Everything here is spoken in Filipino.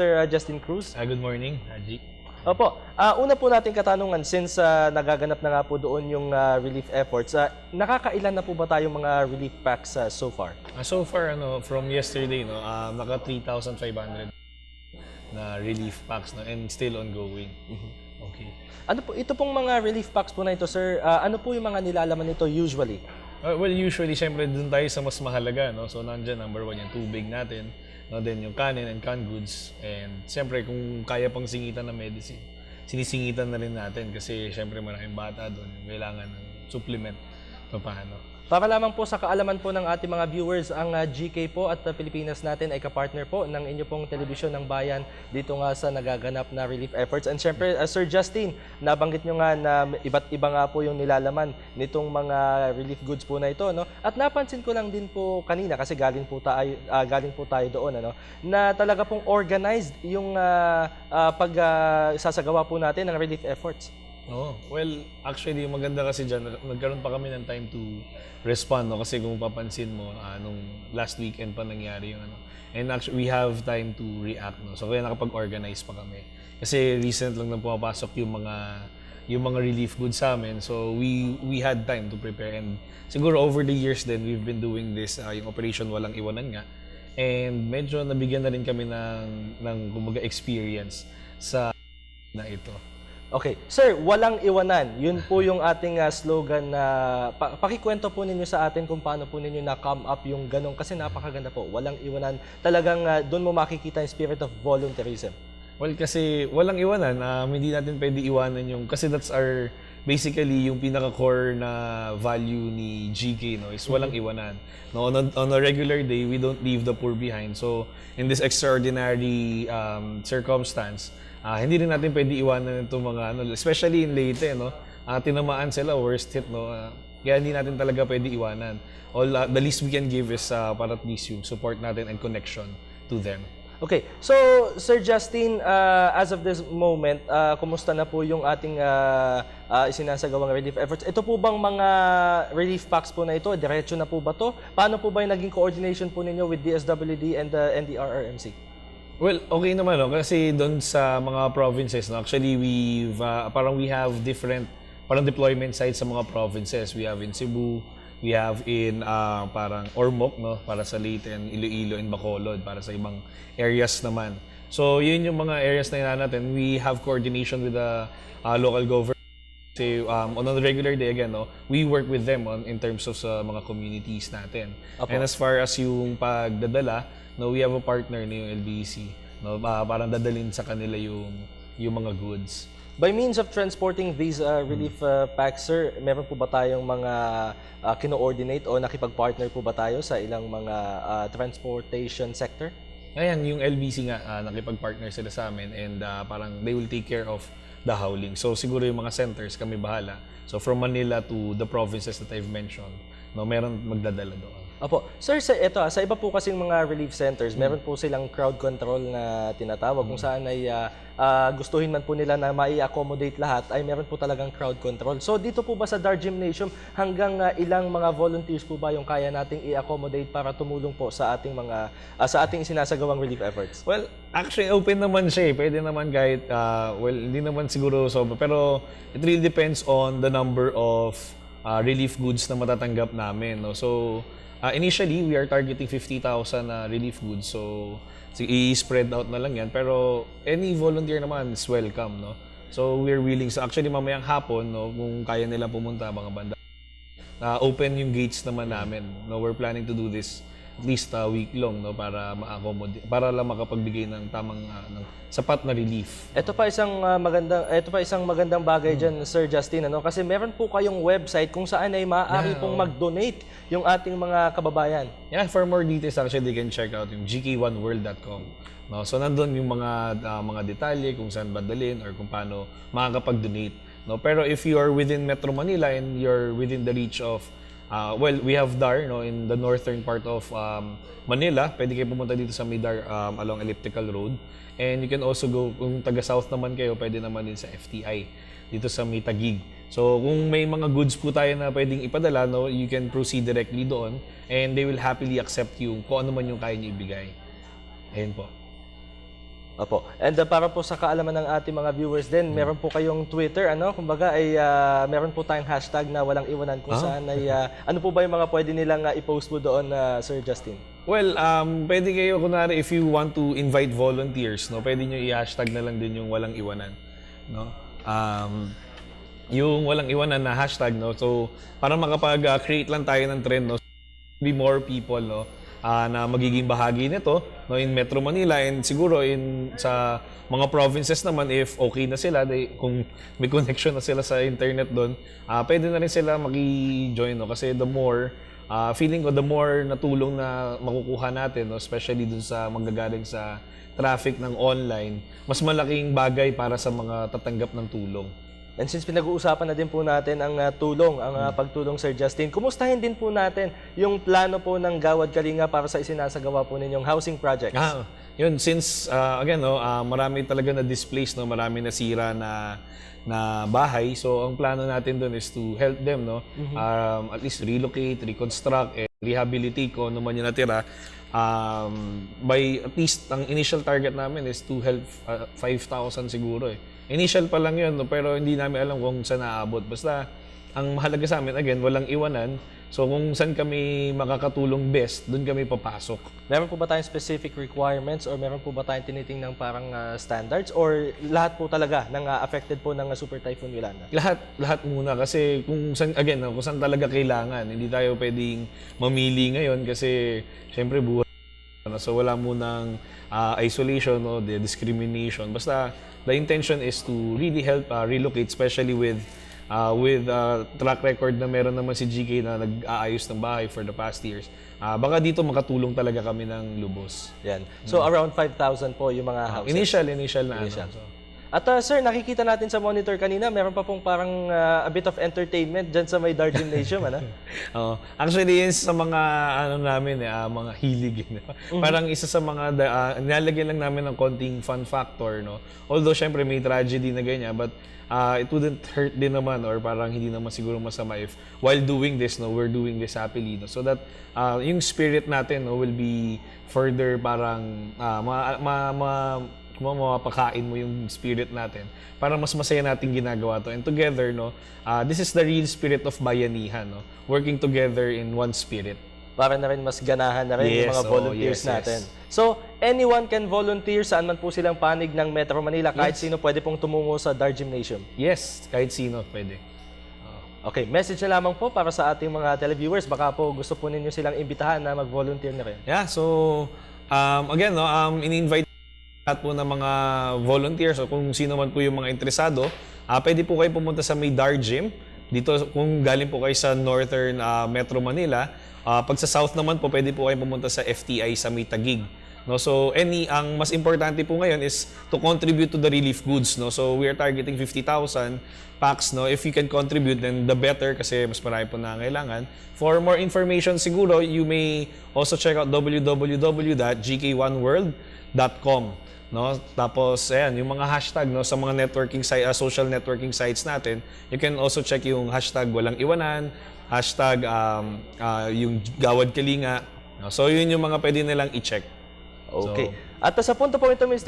Mr. Justin Cruz. Good morning, Haji. Opo, una po nating katanungan since nagaganap na nga po doon yung relief efforts, nakakailan na po ba tayong mga relief packs so far? So far, from yesterday, naka 3,500 na relief packs and still ongoing. Okay. Ano po, ito pong mga relief packs po na ito, sir, ano po yung mga nilalaman nito usually? Well, usually, syempre, dun tayo sa mas mahalaga. No? So, nandyan, number one, yung tubig natin. No, then yung kanin and canned goods. And siyempre, kung kaya pang singitan ng medicine, sinisingitan na rin natin kasi siyempre maraming bata doon. Kailangan ng supplement paano. Para lamang po sa kaalaman po ng ating mga viewers, ang GK po at Pilipinas natin ay kapartner po ng inyo pong telebisyon ng bayan dito nga sa nagaganap na relief efforts. And syempre, Sir Justin, nabanggit nyo nga na iba't iba nga po yung nilalaman nitong mga relief goods po na ito. No? At napansin ko lang din po kanina, kasi galing po tayo doon, na talaga pong organized yung sasagawa po natin ng relief efforts. Well, actually, maganda kasi dyan, nagkaroon pa kami ng time to respond, kasi kung papansin mo, nung last weekend pa nangyari yung and actually, we have time to react, so kaya nakapag-organize pa kami. Kasi recent lang nang pumapasok yung mga relief goods sa amin, so we had time to prepare. And siguro over the years then we've been doing this, yung Operation Walang Iwanan nga, and medyo nabigyan na rin kami ng kumbaga experience sa na ito. Okay. Sir, walang iwanan. Yun po yung ating slogan na pakikwento po ninyo sa atin kung paano po ninyo na-come up yung ganong. Kasi napakaganda po. Walang iwanan. Talagang doon mo makikita yung spirit of volunteerism. Well, kasi walang iwanan. Hindi natin pwede iwanan yung... Kasi that's our... Basically, yung pinaka-core na value ni GK, is walang iwanan. No, on a regular day, we don't leave the poor behind. So, in this extraordinary circumstance, hindi rin natin pwede iwanan itong mga especially in Leyte, tinamaan sila, worst hit, kaya hindi natin talaga pwede iwanan. The least we can give is para at least yung support natin and connection to them. Okay. So, Sir Justin, as of this moment, kumusta na po yung ating isinasagawang relief efforts? Ito po bang mga relief packs po na ito? Diretso na po ba to? Paano po ba yung naging coordination po ninyo with DSWD and the NDRRMC? Well, okay naman, kasi doon sa mga provinces, actually we have different deployment sites sa mga provinces. We have in Cebu, we have in parang Ormoc, para sa Leyte, and Iloilo and Bacolod para sa ibang areas naman. So, yun yung mga areas na natin. We have coordination with the local government. So, on a regular day again, we work with them in terms of sa mga communities natin. Apo. And as far as yung pagdadala, we have a partner na yung LBC. Parang dadalhin sa kanila yung mga goods. By means of transporting these relief packs, sir, meron po ba tayong mga kino-ordinate o nakipag-partner po ba tayo sa ilang mga transportation sector? Ayan, yung LBC nga, nakipag-partner sila sa amin, and parang they will take care of the hauling. So siguro yung mga centers, kami bahala. So from Manila to the provinces that I've mentioned, meron magdadala doon. Opo. Sir, sa iba po kasing mga relief centers, meron po silang crowd control na tinatawag kung saan ay gustuhin man po nila na mai-accommodate lahat, ay meron po talagang crowd control. So dito po ba sa Dar Gymnasium, hanggang ilang mga volunteers po ba yung kaya nating i-accommodate para tumulong po sa ating sa ating sinasagawang relief efforts? Well, actually open naman siya. Pwede naman kahit hindi naman siguro sobra, pero it really depends on the number of relief goods na matatanggap namin, So initially, we are targeting 50,000 relief goods. So, i-spread out na lang yan. Pero, any volunteer naman is welcome, So, we're willing. So, actually, mamayang hapon, kung kaya nila pumunta, mga banda, open yung gates naman namin. We're planning to do this at least a week long, para ma-accommodate, para lang makapagbigay ng tamang ng sapat na relief. Ito pa isang magandang bagay diyan, Sir Justin, kasi meron po kayong website kung saan ay maaari pong mag-donate yung ating mga kababayan. Yeah, for more details actually they can check out yung gk1world.com. So nandoon yung mga detalye kung saan ba dalhin or kung paano makakapag-donate. Pero if you are within Metro Manila and you're within the reach of we have DAR, in the northern part of Manila. Pwede kayo pumunta dito sa Midar along Elliptical Road. And you can also go, kung taga-south naman kayo, pwede naman din sa FTI, dito sa Mitagig. So, kung may mga goods po tayo na pwedeng ipadala, you can proceed directly doon. And they will happily accept yung kung ano man yung kaya nyo ibigay. Ayun po. Opo. And para po sa kaalaman ng ating mga viewers din, meron po kayong Twitter, ano? Kumbaga ay meron po tayong hashtag na walang iwanan kung saan ay ano po ba yung mga pwede nilang i-post mo doon, Sir Justin? Well, pwede kayo, kunwari, if you want to invite volunteers, no, pwede nyo i-hashtag na lang din yung walang iwanan. No? Yung walang iwanan na hashtag, no? So, para makapag-create lang tayo ng trend, no? Be more people, no? Na magiging bahagi nito, no, in Metro Manila, and siguro sa mga provinces naman, if okay na sila, kung may connection na sila sa internet doon, pwede na rin sila maki-join, no? Kasi the more feeling ko, the more na tulong na makukuha natin, no, especially dun sa manggagaling sa traffic ng online, mas malaking bagay para sa mga tatanggap ng tulong. And since pinag-uusapan na din po natin ang tulong, ang pagtulong, Sir Justin, kumustahin din po natin yung plano po ng Gawad Kalinga para sa isinasagawa po ninyong housing projects? Yun, since, again, no, marami talaga na displaced, no, marami nasira na bahay. So, ang plano natin doon is to help them, no, at least relocate, reconstruct, rehabilitate kung ano man yung natira. By at least, ang initial target namin is to help 5,000 siguro eh. Initial pa lang yun, no, pero hindi namin alam kung saan naabot. Basta, ang mahalaga sa amin, again, walang iwanan. So, kung saan kami makakatulong best, doon kami papasok. Meron po ba tayong specific requirements or meron po ba tayong tinitingnan parang standards or lahat po talaga ng affected po ng Super Typhoon Yolanda? Lahat muna kasi kung saan, again, no, kung saan talaga kailangan. Hindi tayo pwedeng mamili ngayon kasi syempre buhay. So wala munang isolation o discrimination. Basta the intention is to really help relocate, especially with track record na meron naman si GK na nag-aayos ng bahay for the past years. Baka dito makatulong talaga kami ng lubos. Yan. So around 5,000 po yung mga houses. Initial na. Initial. Ano, so. At sir, nakikita natin sa monitor kanina, meron pa pong parang a bit of entertainment dyan sa may Dar Gymnasium, ano? Actually, yun sa mga ano namin, mga hilig. Parang isa sa mga nilalagyan lang namin ng konting fun factor, no. Although syempre may tragedy na ganyan, but it wouldn't hurt din naman or parang hindi naman siguro masama if while doing this, no, we're doing this happily, no, so that yung spirit natin, no, will be further parang mapakain mo yung spirit natin para mas masaya natin ginagawa to. And together, no, this is the real spirit of bayanihan, no, working together in one spirit. Para na rin mas ganahan na rin yung mga volunteers natin. So, anyone can volunteer saan man po silang panig ng Metro Manila. Kahit sino pwede pong tumungo sa Dar Gymnasium. Yes, kahit sino pwede. Okay, message na lamang po para sa ating mga televiewers. Baka po gusto po ninyo silang imbitahan na mag-volunteer na rin. Yeah, so again, no, in-invite lahat po ng mga volunteers o kung sino man po yung mga interesado, pwede po kayo pumunta sa may Dar Gym. Dito, kung galing po kayo sa Northern Metro Manila, pag sa South naman po, pwede po kayo pumunta sa FTI sa may Taguig. No, so ang mas importante po ngayon is to contribute to the relief goods, no. So we are targeting 50,000 packs, no. If you can contribute, then the better kasi mas marami po na kailangan. For more information siguro, you may also check out www.gk1world.com. No, tapos ayan, yung mga hashtag, no, sa mga networking social networking sites natin, you can also check yung hashtag walang iwanan, hashtag yung Gawad Kalinga. No, so yun yung mga pwede nilang i-check. Okay. At sa punto po ito, Mr.